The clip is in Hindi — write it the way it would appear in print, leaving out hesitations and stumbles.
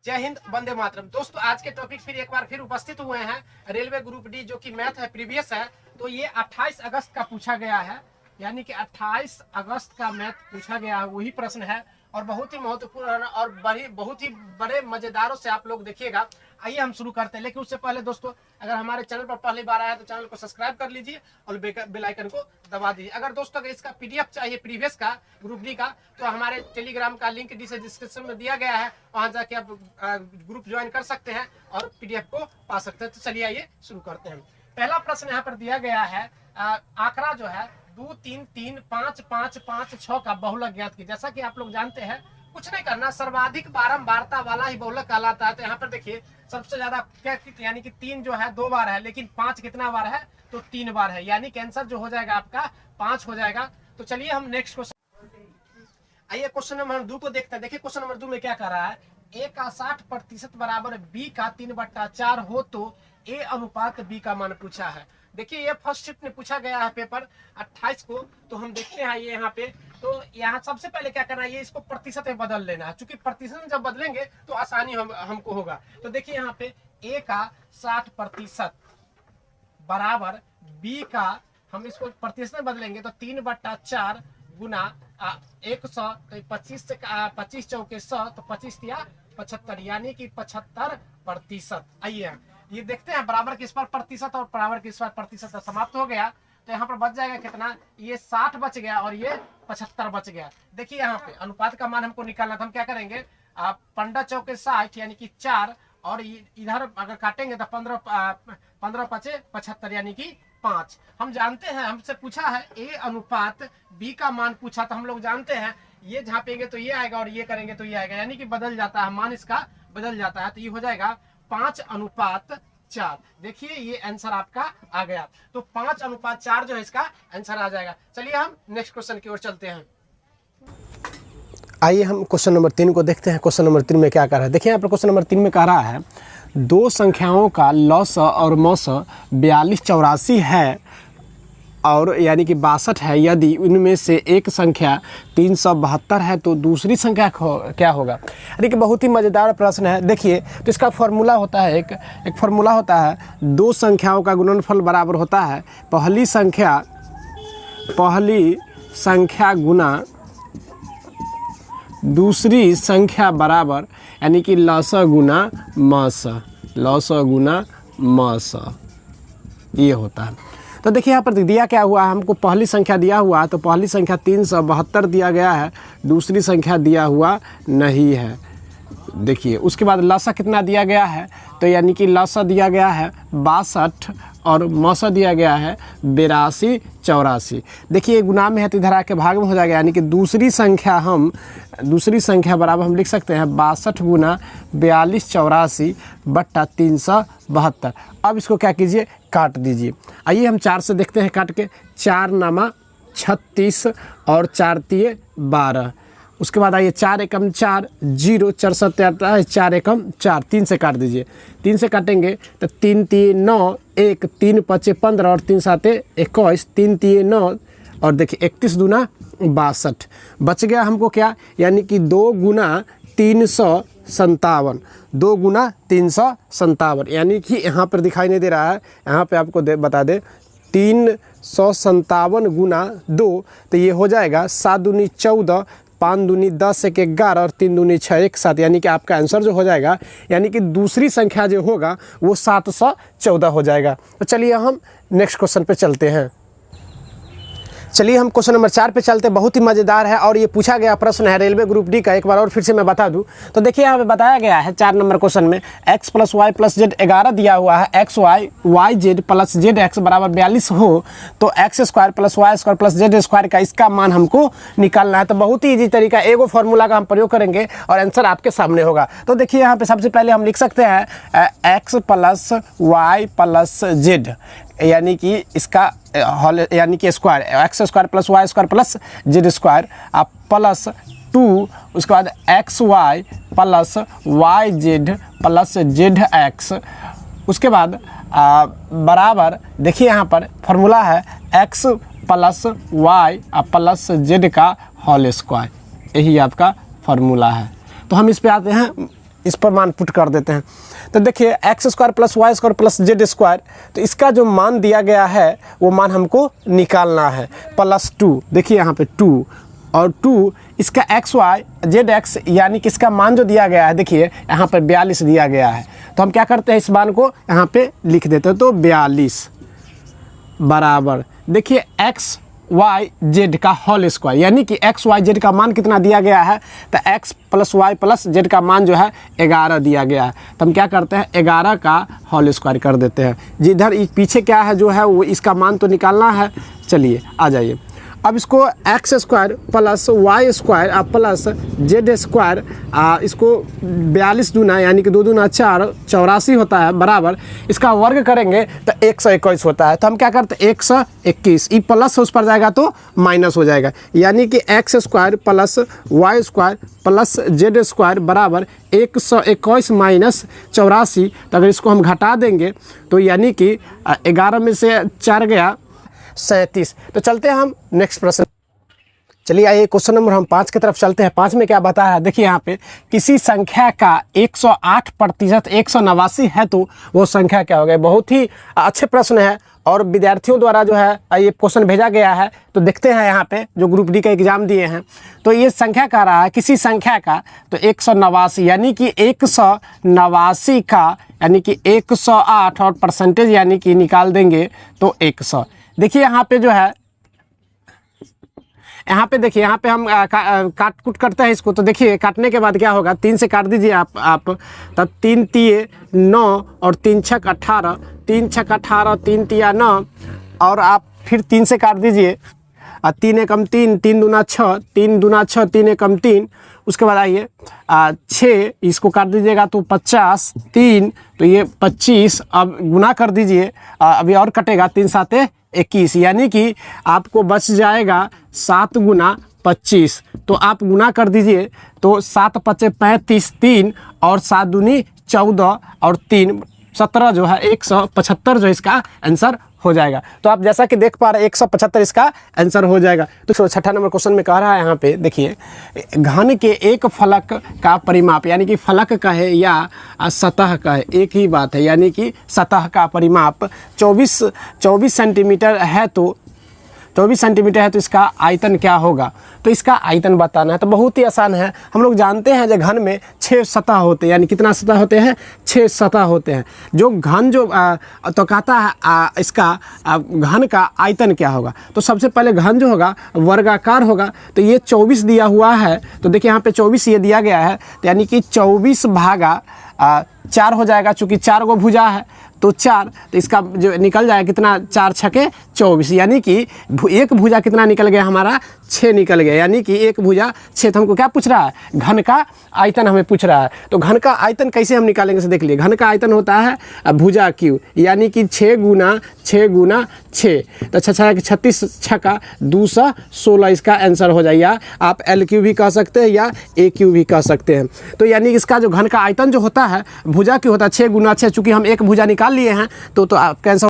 जय हिंद, वंदे मातरम। दोस्तों आज के टॉपिक फिर एक बार फिर उपस्थित हुए हैं। रेलवे ग्रुप डी जो कि मैथ है, प्रीवियस है, तो ये 28 अगस्त का पूछा गया है, यानी कि 28 अगस्त का मैथ पूछा गया है, वही प्रश्न है और बहुत ही महत्वपूर्ण और बहुत ही बड़े मजेदारों से आप लोग देखिएगा। आइए हम शुरू करते हैं, लेकिन उससे पहले दोस्तों अगर हमारे चैनल पर पहली बार आया तो चैनल को सब्सक्राइब कर लीजिए और बेल आइकन को दबा दीजिए। अगर दोस्तों अगर इसका पीडीएफ चाहिए प्रीवियस का ग्रुप डी का, तो हमारे टेलीग्राम का लिंक डिस्क्रिप्शन में दिया गया है, वहां जाके आप ग्रुप ज्वाइन कर सकते हैं और पीडीएफ को पा सकते हैं। तो चलिए आइए शुरू करते हैं। पहला प्रश्न यहाँ पर दिया गया है, आंकड़ा जो है 2 3 3 5 5 5 6 का बहुलक ज्ञात की। जैसा कि आप लोग जानते हैं, कुछ नहीं करना, सर्वाधिक बारंबारता वाला ही बहुलक कहलाता है। तो यहाँ पर देखिए सबसे ज्यादा क्या, यानी कि 3 जो है 2 बार है, लेकिन 5 कितना बार है तो 3 बार है, यानी कि आंसर जो हो जाएगा आपका 5 हो जाएगा। तो चलिए हम नेक्स्ट क्वेश्चन, आइए क्वेश्चन नंबर 2 को देखते हैं। देखिए क्वेश्चन नंबर 2 में क्या कर रहा है, ए का 60% बराबर बी का 3/4 हो तो ए अनुपात बी का मान पूछा है। देखिए ये फर्स्ट शिफ्ट में पूछा गया है पेपर 28 को। तो हम देखते हैं ये यहाँ पे, तो यहाँ सबसे पहले क्या करना है, ये इसको प्रतिशत में बदल लेना है, क्योंकि प्रतिशत में जब बदलेंगे तो आसानी हमको होगा। तो देखिए यहाँ पे ए का 60% बराबर बी का, हम इसको प्रतिशत में बदलेंगे तो 3/4 गुना 100, तो 25 से 25 चौके 100, तो 25 या 75, यानी कि 75%। आइए ये देखते हैं बराबर किस पर प्रतिशत और बराबर किस पर प्रतिशत समाप्त हो गया। तो यहाँ पर बच जाएगा कितना, ये 60 बच गया और ये 75 बच गया। देखिए यहाँ पे अनुपात का मान हमको निकालना था, हम क्या करेंगे, 15 चौके 60 यानी कि 4, और इधर अगर काटेंगे तो 15 पचे 75 यानी कि 5। हम जानते हैं, हमसे पूछा है ए अनुपात बी का मान पूछा, तो हम लोग जानते हैं ये झापेंगे तो ये आएगा और ये करेंगे तो ये आएगा, यानी कि बदल जाता है, मान इसका बदल जाता है। तो ये हो जाएगा 5:4। देखिए ये आंसर आपका आ गया। तो 5:4 जो है इसका आंसर आ जाएगा। चलिए हम नेक्स्ट क्वेश्चन की ओर चलते हैं। आइए हम क्वेश्चन नंबर 3 को देखते हैं। क्वेश्चन नंबर 3 में क्या कर रहा है, देखिए यहाँ पर क्वेश्चन नंबर 3 में कह रहा है, दो संख्याओं का लॉस और मौस 42 84 है और यानी कि 62 है। यदि उनमें से एक संख्या 372 है तो दूसरी संख्या क्या होगा। यानी कि बहुत ही मज़ेदार प्रश्न है। देखिए तो इसका फॉर्मूला होता है, एक फॉर्मूला होता है, दो संख्याओं का गुणनफल बराबर होता है पहली संख्या गुना दूसरी संख्या बराबर, यानी कि लॉस गुना मौस, ये होता है। तो देखिए यहाँ पर दिया क्या हुआ है, हमको पहली संख्या दिया हुआ है, तो पहली संख्या 372 दिया गया है, दूसरी संख्या दिया हुआ नहीं है। देखिए उसके बाद लसा कितना दिया गया है, तो यानी कि लसा दिया गया है 62 और मौसा दिया गया है 82 84। देखिए गुना में है तो इधर आके भाग में हो जाएगा, यानी कि दूसरी संख्या बराबर हम लिख सकते हैं 62 गुना 42 84 बट्टा 372। अब इसको क्या कीजिए, काट दीजिए। आइए हम 4 से देखते हैं काट के, 4 नामा 36 और 4 तिये 12। उसके बाद आइए 4 एकम 4 0 4 7 आता है, 4 एकम 4, 3 से काट दीजिए। 3 से काटेंगे तो 3 तिये 9, 1 3 5 15 और 3 7 21, 3 तिये 9 और देखिए 31 दूना 62 बच गया हमको क्या, यानी कि 2 गुना 357, 2 गुना 357, यानी कि यहाँ पर दिखाई नहीं दे रहा है, यहाँ पे आपको बता दे 357 गुना 2, तो ये हो जाएगा 7 दूनी 14, 5 दूनी 10, 1 11 और 3 दूनी 6 1 7, यानी कि आपका आंसर जो हो जाएगा, यानी कि दूसरी संख्या जो होगा वो 714 हो जाएगा। तो चलिए हम नेक्स्ट क्वेश्चन पे चलते हैं। चलिए हम क्वेश्चन नंबर 4 पे चलते हैं। बहुत ही मज़ेदार है और ये पूछा गया प्रश्न है रेलवे ग्रुप डी का। एक बार और फिर से मैं बता दूं, तो देखिए यहाँ पे बताया गया है 4 नंबर क्वेश्चन में x + y + z 11 दिया हुआ है, xy yz + zx बराबर 42 हो तो x² + y² + z² का इसका मान हमको निकालना है। तो बहुत ही ईजी तरीका, एगो फार्मूला का हम प्रयोग करेंगे और आंसर आपके सामने होगा। तो देखिए यहाँ पे सबसे पहले हम लिख सकते हैं x + y + z, यानी कि इसका यानी कि स्क्वायर, x² + y² + z² आप +2, उसके बाद xy + yz + zx, उसके बाद बराबर, देखिए यहाँ पर फॉर्मूला है x + y + z का होल स्क्वायर, यही आपका फार्मूला है। तो हम इस पे आते हैं इस पर मान पुट कर देते हैं। तो देखिए X square plus Y square plus Z square, तो इसका जो मान दिया गया है वो मान हमको निकालना है प्लस 2। देखिए यहाँ पे 2 और 2 इसका एक्स वाई जेड एक्स यानी कि इसका मान जो दिया गया है, देखिए यहाँ पर 42 दिया गया है। तो हम क्या करते हैं, इस मान को यहाँ पे लिख देते हैं। तो 42 बराबर देखिए एक्स वाई जेड का होल स्क्वायर, यानी कि एक्स वाई जेड का मान कितना दिया गया है, तो X plus Y plus Z का मान जो है 11 दिया गया है। तो हम क्या करते हैं 11 का होल स्क्वायर कर देते हैं। जिधर पीछे क्या है जो है वो इसका मान तो निकालना है। चलिए आ जाइए, अब इसको X square plus Y square plus Z square, इसको 42 दूना यानी कि 2 दूना 4 84 होता है बराबर, इसका वर्ग करेंगे तो 121 होता है। तो हम क्या करते हैं 121, ये प्लस उस पर जाएगा तो माइनस हो जाएगा, यानी कि X square plus Y square plus Z square बराबर 121 माइनस 84। तो अगर इसको हम घटा देंगे तो यानी कि 11 में से 4 गया 37। तो चलते हैं हम नेक्स्ट प्रश्न। चलिए आइए क्वेश्चन नंबर हम 5 की तरफ चलते हैं। 5 में क्या बताया है, देखिए यहाँ पे किसी संख्या का 108% 189 है तो वो संख्या क्या हो गई। बहुत ही अच्छे प्रश्न है और विद्यार्थियों द्वारा जो है ये क्वेश्चन भेजा गया है। तो देखते हैं यहाँ पे जो ग्रुप डी का एग्जाम दिए हैं, तो ये संख्या कह रहा है किसी संख्या का तो 189 यानी कि 189 का यानी कि 108 और परसेंटेज यानी कि निकाल देंगे तो 100। देखिए यहाँ पे जो है, यहाँ पे देखिए यहाँ पे हम काट कुट करते हैं इसको। तो देखिए काटने के बाद क्या होगा, 3 से काट दीजिए आप तब 3 तिये 9 और 3 छक 18, 3 छक 18, 3 तिया 9 और आप फिर 3 से काट दीजिए, 3 एकम 3, 3 दूना 6, 3 दूना 6, 3 एकम 3। उसके बाद आइए 6 इसको काट दीजिएगा तो 50, 3 तो ये 25। अब गुना कर दीजिए, अभी और कटेगा 3 साते 21 यानी कि आपको बच जाएगा 7 गुना 25। तो आप गुना कर दीजिए तो 7 पचे 35, 3 और 7 दूनी 14 और 3 17 जो है 175 जो इसका आंसर हो जाएगा। तो आप जैसा कि देख पा रहे हैं 175 इसका आंसर हो जाएगा। तो 6ठा नंबर क्वेश्चन में कह रहा है यहाँ पे देखिए, घन के एक फलक का परिमाप यानी कि फलक का है या सतह का है, एक ही बात है, यानी कि सतह का परिमाप 24 सेंटीमीटर है तो 24 सेंटीमीटर है तो इसका आयतन क्या होगा। तो इसका आयतन बताना है। तो बहुत ही आसान है, हम लोग जानते हैं जो घन में 6 सतह होते हैं, यानी कितना सतह होते हैं 6 सतह होते हैं। जो घन जो तो कहता है इसका घन का आयतन क्या होगा। तो सबसे पहले घन जो होगा वर्गाकार होगा। तो ये 24 दिया हुआ है, तो देखिए यहाँ पे 24 ये दिया गया है, तो यानी कि 24 भागा 4 हो जाएगा, चूँकि 4 गो भुजा है तो 4, तो इसका जो निकल जाएगा कितना 4 छके 24, यानी कि एक भुजा कितना निकल गया हमारा 6 निकल गया, यानी कि एक भुजा 6। तो हमको क्या पूछ रहा है, घन का आयतन हमें पूछ रहा है। तो घन का आयतन कैसे हम निकालेंगे से देख लिए, घन का आयतन होता है भुजा क्यू, यानी कि 6 गुना 6 गुना 6, तो 36 छका 216 इसका आंसर हो जाएगा। आप एल क्यू भी कह सकते हैं या ए क्यू भी कह सकते हैं। तो यानी इसका जो घन का आयतन जो होता है भुजा क्यू होता है 6 गुना 6, चूँकि हम एक भुजा निकाल लिए हैं तो आपका आंसर